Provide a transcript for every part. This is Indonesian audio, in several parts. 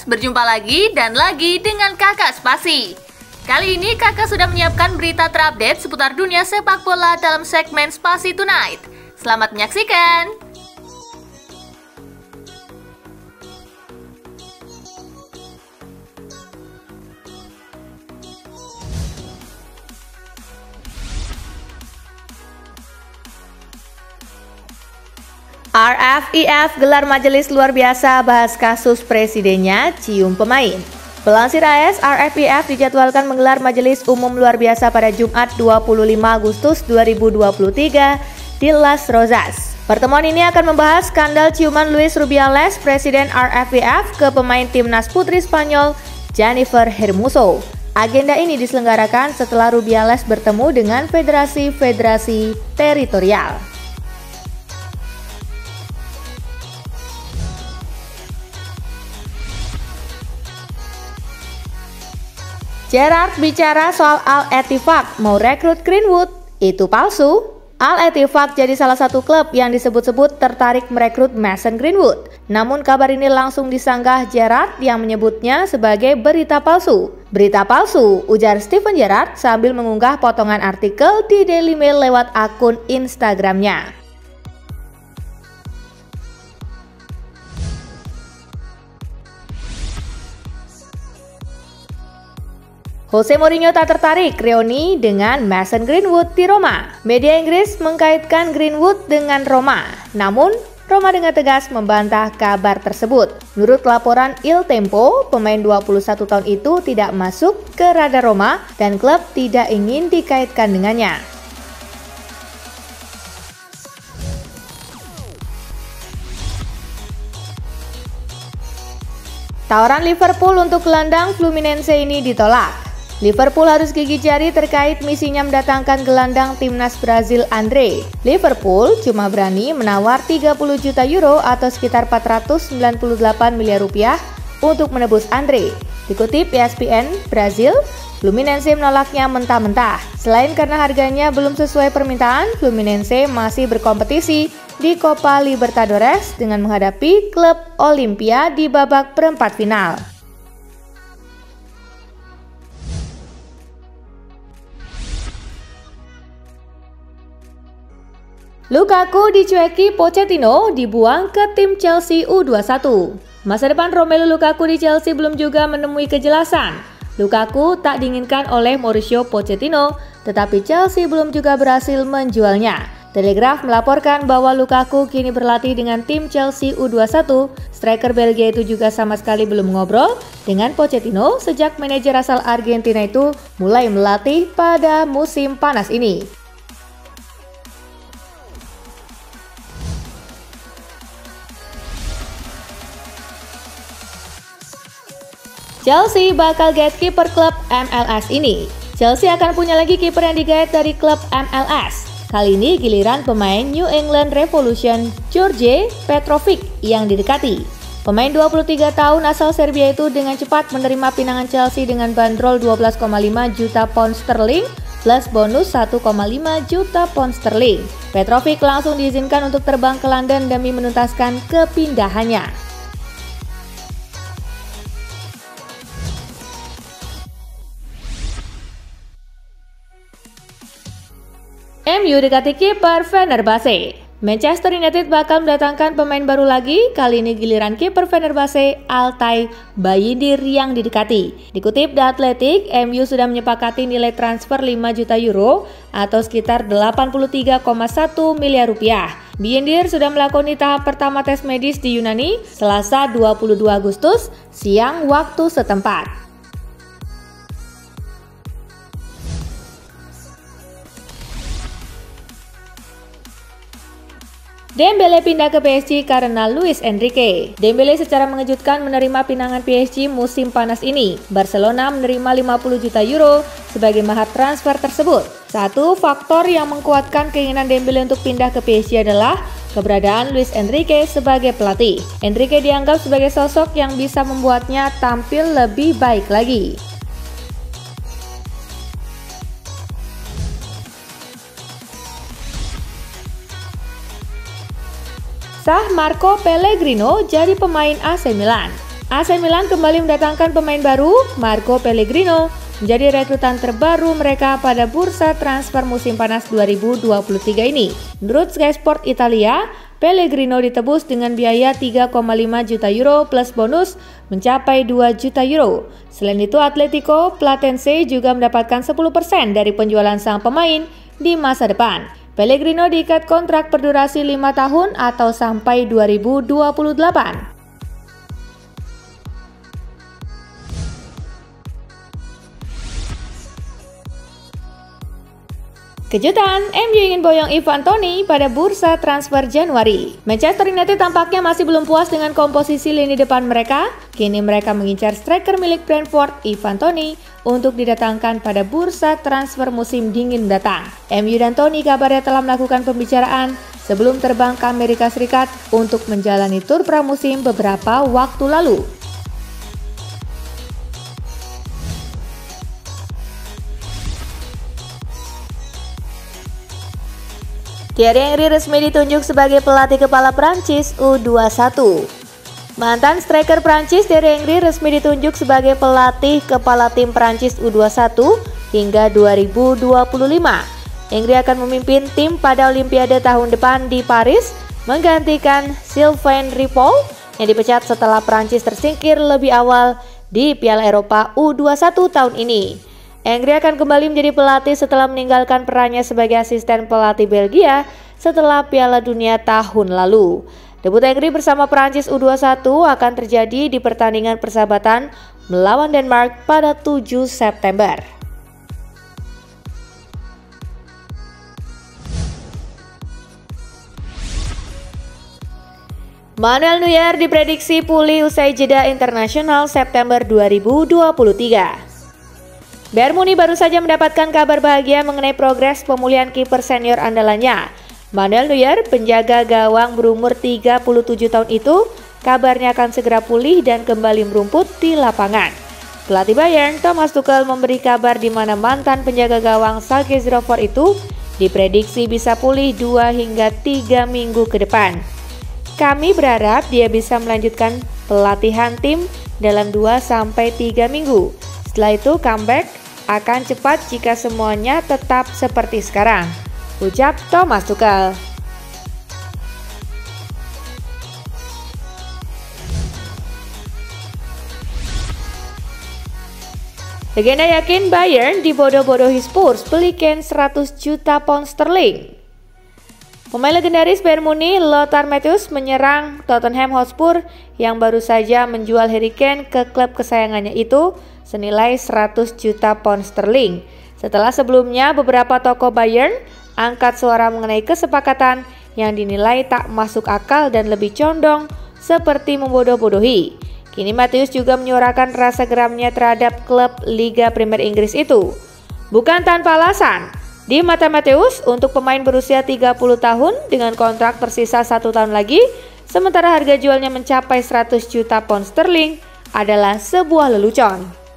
berjumpa lagi dan lagi dengan Kakak Spasi. Kali ini Kakak sudah menyiapkan berita terupdate seputar dunia sepak bola dalam segmen Spasi Tonight. Selamat menyaksikan! RFIF gelar majelis luar biasa bahas kasus presidennya cium pemain. Pelansir AS, RFIF dijadwalkan menggelar majelis umum luar biasa pada Jumat 25 Agustus 2023 di Las Rozas. Pertemuan ini akan membahas skandal ciuman Luis Rubiales, Presiden RFIF, ke pemain timnas putri Spanyol Jennifer Hermoso. Agenda ini diselenggarakan setelah Rubiales bertemu dengan federasi-federasi teritorial. Gerrard bicara soal Al-Ettifaq mau rekrut Greenwood, itu palsu. Al-Ettifaq jadi salah satu klub yang disebut-sebut tertarik merekrut Mason Greenwood. Namun kabar ini langsung disanggah Gerrard yang menyebutnya sebagai berita palsu. Berita palsu, ujar Steven Gerrard sambil mengunggah potongan artikel di Daily Mail lewat akun Instagramnya. Jose Mourinho tak tertarik reuni dengan Mason Greenwood di Roma. Media Inggris mengkaitkan Greenwood dengan Roma. Namun, Roma dengan tegas membantah kabar tersebut. Menurut laporan Il Tempo, pemain 21 tahun itu tidak masuk ke radar Roma dan klub tidak ingin dikaitkan dengannya. Tawaran Liverpool untuk gelandang Fluminense ini ditolak. Liverpool harus gigit jari terkait misinya mendatangkan gelandang timnas Brazil André. Liverpool cuma berani menawar 30 juta euro atau sekitar 498 miliar rupiah untuk menebus André. Dikutip ESPN Brazil, Fluminense menolaknya mentah-mentah. Selain karena harganya belum sesuai permintaan, Fluminense masih berkompetisi di Copa Libertadores dengan menghadapi klub Olimpia di babak perempat final. Lukaku dicueki Pochettino dibuang ke tim Chelsea U21. Masa depan Romelu Lukaku di Chelsea belum juga menemui kejelasan. Lukaku tak diinginkan oleh Mauricio Pochettino, tetapi Chelsea belum juga berhasil menjualnya. Telegraph melaporkan bahwa Lukaku kini berlatih dengan tim Chelsea U21. Striker Belgia itu juga sama sekali belum ngobrol dengan Pochettino sejak manajer asal Argentina itu mulai melatih pada musim panas ini. Chelsea bakal gait kiper klub MLS ini. Chelsea akan punya lagi kiper yang digait dari klub MLS. Kali ini giliran pemain New England Revolution Đorđe Petrović yang didekati. Pemain 23 tahun asal Serbia itu dengan cepat menerima pinangan Chelsea dengan bandrol 12,5 juta pound sterling plus bonus 1,5 juta pound sterling. Petrović langsung diizinkan untuk terbang ke London demi menuntaskan kepindahannya. MU dekati kiper Fenerbahce. Manchester United bakal mendatangkan pemain baru lagi, kali ini giliran kiper Fenerbahce Altay Bayindir yang didekati. Dikutip The Athletic, MU sudah menyepakati nilai transfer 5 juta euro atau sekitar 83,1 miliar rupiah. Bayindir sudah melakoni tahap pertama tes medis di Yunani Selasa 22 Agustus siang waktu setempat. Dembele pindah ke PSG karena Luis Enrique. Dembele secara mengejutkan menerima pinangan PSG musim panas ini. Barcelona menerima 50 juta euro sebagai mahar transfer tersebut. Satu faktor yang menguatkan keinginan Dembele untuk pindah ke PSG adalah keberadaan Luis Enrique sebagai pelatih. Enrique dianggap sebagai sosok yang bisa membuatnya tampil lebih baik lagi. Sah Marco Pellegrino jadi pemain AC Milan. AC Milan kembali mendatangkan pemain baru, Marco Pellegrino, menjadi rekrutan terbaru mereka pada bursa transfer musim panas 2023 ini. Menurut Sky Sport Italia, Pellegrino ditebus dengan biaya 3,5 juta euro plus bonus mencapai 2 juta euro. Selain itu, Atletico Platense juga mendapatkan 10% dari penjualan sang pemain di masa depan. Pellegrino diikat kontrak berdurasi 5 tahun atau sampai 2028. Kejutan, MU ingin boyong Ivan Toney pada bursa transfer Januari. Manchester United tampaknya masih belum puas dengan komposisi lini depan mereka. Kini mereka mengincar striker milik Brentford, Ivan Toney, untuk didatangkan pada bursa transfer musim dingin mendatang. MU dan Toney kabarnya telah melakukan pembicaraan sebelum terbang ke Amerika Serikat untuk menjalani tur pramusim beberapa waktu lalu. Thierry Henry resmi ditunjuk sebagai pelatih kepala Prancis U21. Mantan striker Prancis Thierry Henry resmi ditunjuk sebagai pelatih kepala tim Prancis U21 hingga 2025. Henry akan memimpin tim pada Olimpiade tahun depan di Paris, menggantikan Sylvain Ripoll yang dipecat setelah Prancis tersingkir lebih awal di Piala Eropa U21 tahun ini. Henry akan kembali menjadi pelatih setelah meninggalkan perannya sebagai asisten pelatih Belgia setelah Piala Dunia tahun lalu. Debut Henry bersama Prancis U21 akan terjadi di pertandingan persahabatan melawan Denmark pada 7 September. Manuel Neuer diprediksi pulih usai jeda internasional September 2023. Bayern Munich baru saja mendapatkan kabar bahagia mengenai progres pemulihan kiper senior andalannya. Manuel Neuer, penjaga gawang berumur 37 tahun itu, kabarnya akan segera pulih dan kembali merumput di lapangan. Pelatih Bayern, Thomas Tuchel, memberi kabar di mana mantan penjaga gawang Schalke 04 itu diprediksi bisa pulih 2 hingga 3 minggu ke depan. Kami berharap dia bisa melanjutkan pelatihan tim dalam 2-3 minggu. Setelah itu comeback akan cepat jika semuanya tetap seperti sekarang, ucap Thomas Tuchel. Legenda yakin Bayern dibodoh-bodohi Spurs beli Kane 100 juta pound sterling. Pemain legendaris Bayern Munich, Lothar Matthäus, menyerang Tottenham Hotspur yang baru saja menjual Harry Kane ke klub kesayangannya itu senilai 100 juta pound sterling. Setelah sebelumnya beberapa toko Bayern angkat suara mengenai kesepakatan yang dinilai tak masuk akal dan lebih condong seperti membodoh-bodohi. Kini Matthäus juga menyuarakan rasa geramnya terhadap klub Liga Premier Inggris itu. Bukan tanpa alasan, di mata Matthäus, untuk pemain berusia 30 tahun dengan kontrak tersisa 1 tahun lagi, sementara harga jualnya mencapai 100 juta pound sterling, adalah sebuah lelucon.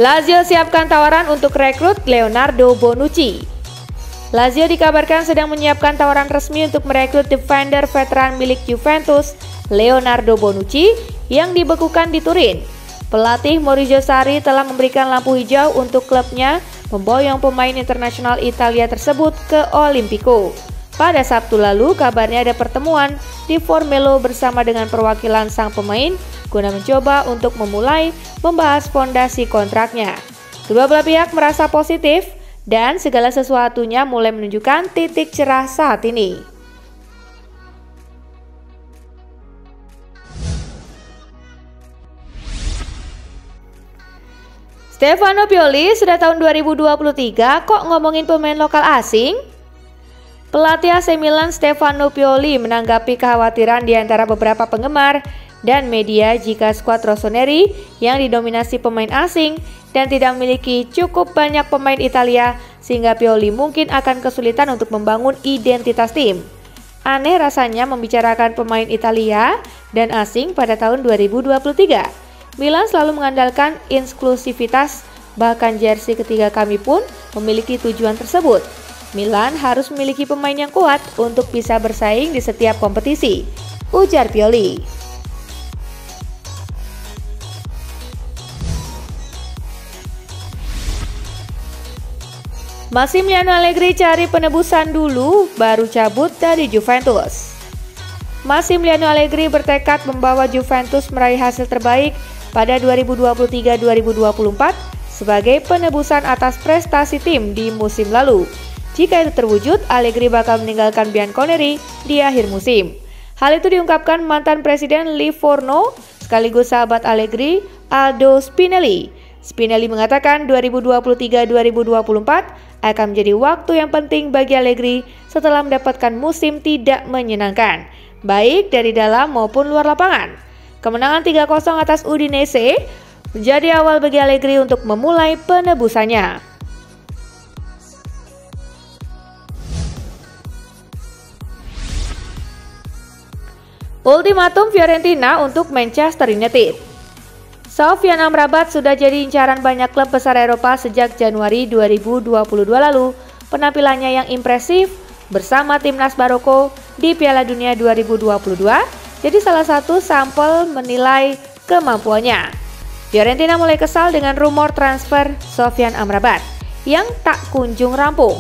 Lazio siapkan tawaran untuk rekrut Leonardo Bonucci. Lazio dikabarkan sedang menyiapkan tawaran resmi untuk merekrut defender veteran milik Juventus, Leonardo Bonucci, yang dibekukan di Turin. Pelatih Maurizio Sarri telah memberikan lampu hijau untuk klubnya memboyong pemain internasional Italia tersebut ke Olimpico. Pada Sabtu lalu, kabarnya ada pertemuan di Formelo bersama dengan perwakilan sang pemain guna mencoba untuk memulai membahas fondasi kontraknya. Kedua belah pihak merasa positif dan segala sesuatunya mulai menunjukkan titik cerah saat ini. Stefano Pioli sudah tahun 2023 kok ngomongin pemain lokal asing? Pelatih AC Milan Stefano Pioli menanggapi kekhawatiran di antara beberapa penggemar dan media jika skuad Rossoneri yang didominasi pemain asing dan tidak memiliki cukup banyak pemain Italia sehingga Pioli mungkin akan kesulitan untuk membangun identitas tim. Aneh rasanya membicarakan pemain Italia dan asing pada tahun 2023. Milan selalu mengandalkan inklusivitas, bahkan jersey ketiga kami pun memiliki tujuan tersebut. Milan harus memiliki pemain yang kuat untuk bisa bersaing di setiap kompetisi, ujar Pioli. Massimiliano Allegri cari penebusan dulu, baru cabut dari Juventus. Massimiliano Allegri bertekad membawa Juventus meraih hasil terbaik pada 2023-2024 sebagai penebusan atas prestasi tim di musim lalu. Jika itu terwujud, Allegri bakal meninggalkan Bianconeri di akhir musim. Hal itu diungkapkan mantan Presiden Livorno sekaligus sahabat Allegri, Aldo Spinelli. Spinelli mengatakan 2023-2024 akan menjadi waktu yang penting bagi Allegri setelah mendapatkan musim tidak menyenangkan, baik dari dalam maupun luar lapangan. Kemenangan 3-0 atas Udinese menjadi awal bagi Allegri untuk memulai penebusannya. Ultimatum Fiorentina untuk Manchester United. Sofyan Amrabat sudah jadi incaran banyak klub besar Eropa sejak Januari 2022 lalu. Penampilannya yang impresif bersama timnas Maroko di Piala Dunia 2022 jadi salah satu sampel menilai kemampuannya. Fiorentina mulai kesal dengan rumor transfer Sofyan Amrabat yang tak kunjung rampung.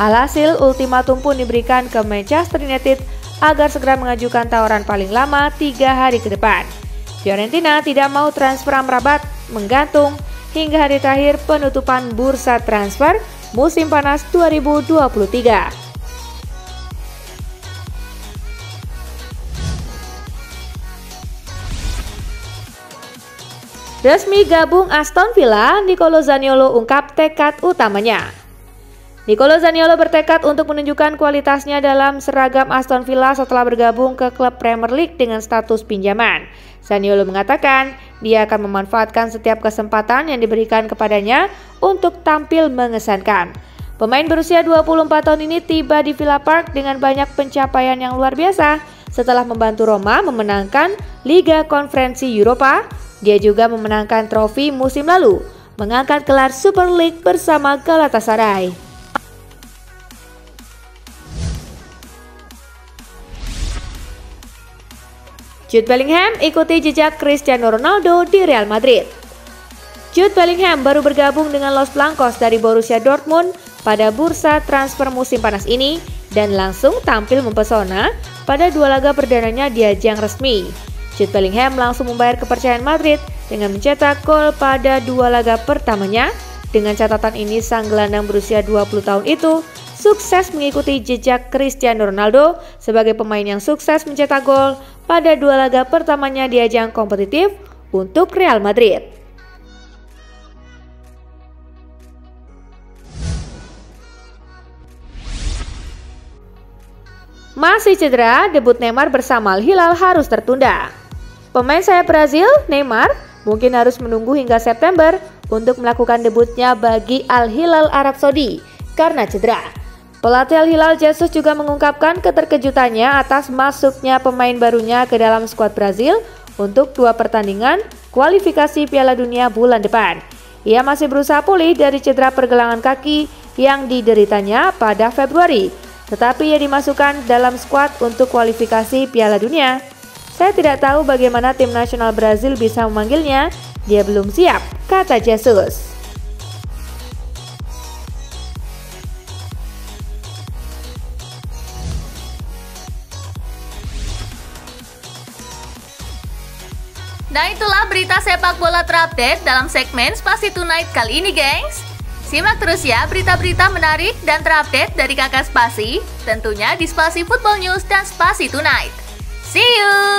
Alhasil ultimatum pun diberikan ke Manchester United agar segera mengajukan tawaran paling lama 3 hari ke depan. Fiorentina tidak mau transfer Amrabat menggantung hingga hari terakhir penutupan bursa transfer musim panas 2023. Resmi gabung Aston Villa, Nicolo Zaniolo ungkap tekad utamanya. Nicolo Zaniolo bertekad untuk menunjukkan kualitasnya dalam seragam Aston Villa setelah bergabung ke klub Premier League dengan status pinjaman. Zaniolo mengatakan dia akan memanfaatkan setiap kesempatan yang diberikan kepadanya untuk tampil mengesankan. Pemain berusia 24 tahun ini tiba di Villa Park dengan banyak pencapaian yang luar biasa. Setelah membantu Roma memenangkan Liga Konferensi Eropa, dia juga memenangkan trofi musim lalu, mengangkat gelar Super League bersama Galatasaray. Jude Bellingham ikuti jejak Cristiano Ronaldo di Real Madrid. Jude Bellingham baru bergabung dengan Los Blancos dari Borussia Dortmund pada bursa transfer musim panas ini dan langsung tampil mempesona pada 2 laga perdananya di ajang resmi. Jude Bellingham langsung membayar kepercayaan Madrid dengan mencetak gol pada 2 laga pertamanya. Dengan catatan ini, sang gelandang berusia 20 tahun itu sukses mengikuti jejak Cristiano Ronaldo sebagai pemain yang sukses mencetak gol pada 2 laga pertamanya di ajang kompetitif untuk Real Madrid. Masih cedera, debut Neymar bersama Al Hilal harus tertunda. Pemain sayap Brazil, Neymar, mungkin harus menunggu hingga September untuk melakukan debutnya bagi Al Hilal Arab Saudi karena cedera. Pelatih Al Hilal Jesus juga mengungkapkan keterkejutannya atas masuknya pemain barunya ke dalam skuad Brazil untuk 2 pertandingan kualifikasi Piala Dunia bulan depan. Ia masih berusaha pulih dari cedera pergelangan kaki yang dideritanya pada Februari, tetapi ia dimasukkan dalam skuad untuk kualifikasi Piala Dunia. Saya tidak tahu bagaimana tim nasional Brazil bisa memanggilnya, dia belum siap, kata Jesus. Nah, itulah berita sepak bola terupdate dalam segmen Spasi Tonight kali ini, gengs. Simak terus ya berita-berita menarik dan terupdate dari Kakak Spasi, tentunya di Spasi Football News dan Spasi Tonight. See you!